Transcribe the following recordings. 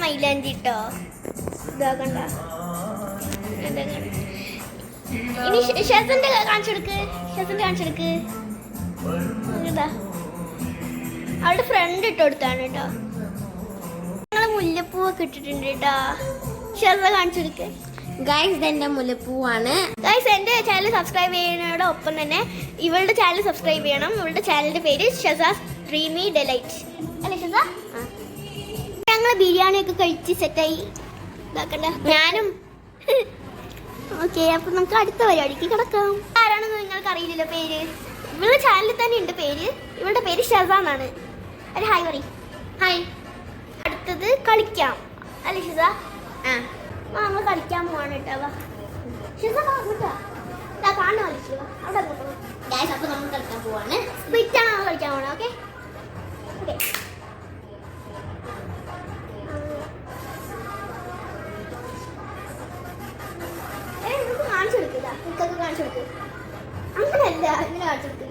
മൈലാഞ്ചി ഇട്ടോ ഇതാക്കണ്ട. ഇനി ഷെസിന്റെ കാണിച്ചെടുക്ക്. ഇതാ അവളുടെ ഫ്രണ്ട് ഇട്ട് കൊടുത്താണ് കേട്ടോ. ഞങ്ങള് മുല്ലപ്പൂവൊക്കെ ഇട്ടിട്ടുണ്ട് കേട്ടോ. ഷെസ കാണിച്ചെടുക്ക്. ഗൈസ് ഇതെന്റെ മുല്ലപ്പൂവാണ്. ഗൈസ് എന്റെ ചാനൽ സബ്സ്ക്രൈബ് ചെയ്യുന്നതോടൊപ്പം തന്നെ ഇവളുടെ ചാനൽ സബ്സ്ക്രൈബ് ചെയ്യണം. ഇവളുടെ ചാനലിന്റെ പേര് ഷസാസ് ഡ്രീമി ഡിലൈറ്റ് അല്ലേ ഷസ? ഞങ്ങൾ ബിരിയാണി ഒക്കെ കഴിച്ച് സെറ്റായി ഇതാക്കണ്ട. ഞാനും ഓക്കെ. അപ്പൊ നമുക്ക് അടുത്ത പരിപാടിക്ക് കിടക്കാം. ആരാണെന്ന് നിങ്ങൾക്ക് അറിയില്ലല്ലോ പേര്. ഇവളുടെ ചാനലിൽ തന്നെ ഉണ്ട് പേര്. ഇവളുടെ പേര് ഷസ എന്നാണ്. ഒരു ഹായ് പറ. ഹായ്. അടുത്തത് കളിക്കാം അല്ലേ ഷസ? നമ്മൾ കളിക്കാൻ പോവാണ് കേട്ടോ. ഷസ കാണുന്ന കളിക്കുക അവിടെ. ഗൈസ് അപ്പൊ നമ്മൾ കളിക്കാൻ പോവാണ്. സ്പ്ലിറ്റാണ് നമ്മൾ കളിക്കാൻ പോണേ. Okay okay. കാണിച്ചെടുക്കില്ല കുക്കൊക്കെ കാണിച്ചെടുക്ക്. അങ്ങനെയല്ല ഇങ്ങനെ കാണിച്ചെടുക്കുക.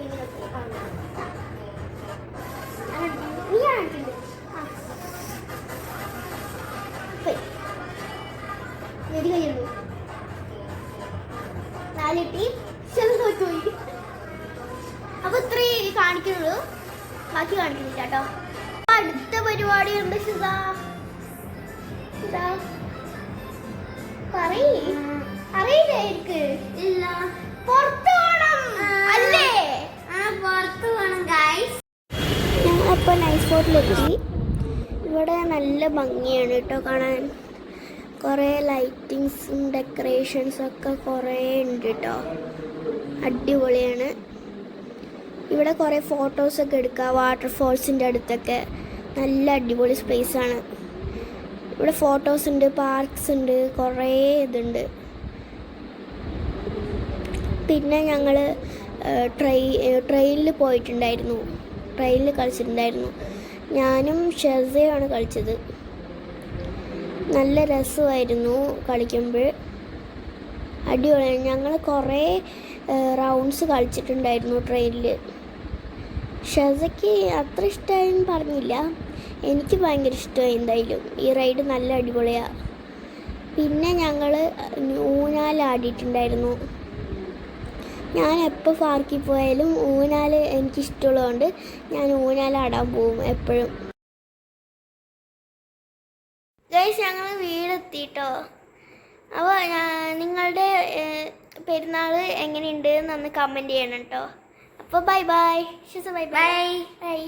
നീ കാണിച്ചിട്ടുണ്ട്. വെടി കഴിയുള്ളൂ. 4 കിട്ടി. പോയി. അപ്പൊ ഇത്രേ കാണിക്കുന്നുള്ളൂ, ബാക്കി കാണിക്കുന്നില്ല കേട്ടോ. അടുത്ത പരിപാടി ഉണ്ട് ഷിസ. അറിയില്ലേ? ഇല്ല. പുറത്ത് പോണം അല്ലേ? പുറത്ത് പോണം ഗൈസ്. ഞങ്ങളിപ്പോൾ നൈസ് ഫോർട്ടിലെത്തി. ഇവിടെ നല്ല ഭംഗിയാണ് കേട്ടോ കാണാൻ. കുറേ ലൈറ്റിങ്സും ഡെക്കറേഷൻസും ഒക്കെ കുറേ ഉണ്ട് കേട്ടോ. അടിപൊളിയാണ്. ഇവിടെ കുറേ ഫോട്ടോസൊക്കെ എടുക്കുക. വാട്ടർഫോൾസിൻ്റെ അടുത്തൊക്കെ നല്ല അടിപൊളി സ്പേസാണ്. ഇവിടെ ഫോട്ടോസ് ഉണ്ട്, പാർക്സ് ഉണ്ട്, കുറേ ഇതുണ്ട്. പിന്നെ ഞങ്ങൾ ട്രെയിനിൽ പോയിട്ടുണ്ടായിരുന്നു. ട്രെയിനിൽ കളിച്ചിട്ടുണ്ടായിരുന്നു. ഞാനും ഷെസയാണ് കളിച്ചത്. നല്ല രസമായിരുന്നു കളിക്കുമ്പോൾ. അടിപൊളിയാണ്. ഞങ്ങൾ കുറേ റൗണ്ട്സ് കളിച്ചിട്ടുണ്ടായിരുന്നു ട്രെയിനിൽ. ഷെസയ്ക്ക് അത്ര ഇഷ്ടമായെന്ന് പറഞ്ഞില്ല. എനിക്ക് ഭയങ്കര ഇഷ്ടമായി. എന്തായാലും ഈ റൈഡ് നല്ല അടിപൊളിയാണ്. പിന്നെ ഞങ്ങൾ ഊഞ്ഞാലാടിയിട്ടുണ്ടായിരുന്നു. ഞാൻ എപ്പോൾ പാർക്കിൽ പോയാലും ഊഞ്ഞാൽ എനിക്കിഷ്ടമുള്ളതുകൊണ്ട് ഞാൻ ഊഞ്ഞാലാടാൻ പോകും എപ്പോഴും. ഗൈസ് ഞങ്ങൾ വീടെത്തിട്ടോ. അപ്പോൾ നിങ്ങളുടെ പെരുന്നാൾ എങ്ങനെയുണ്ട് എന്നൊന്ന് കമൻറ്റ് ചെയ്യണം കേട്ടോ. അപ്പോൾ bye bye Shiza. Bye bye.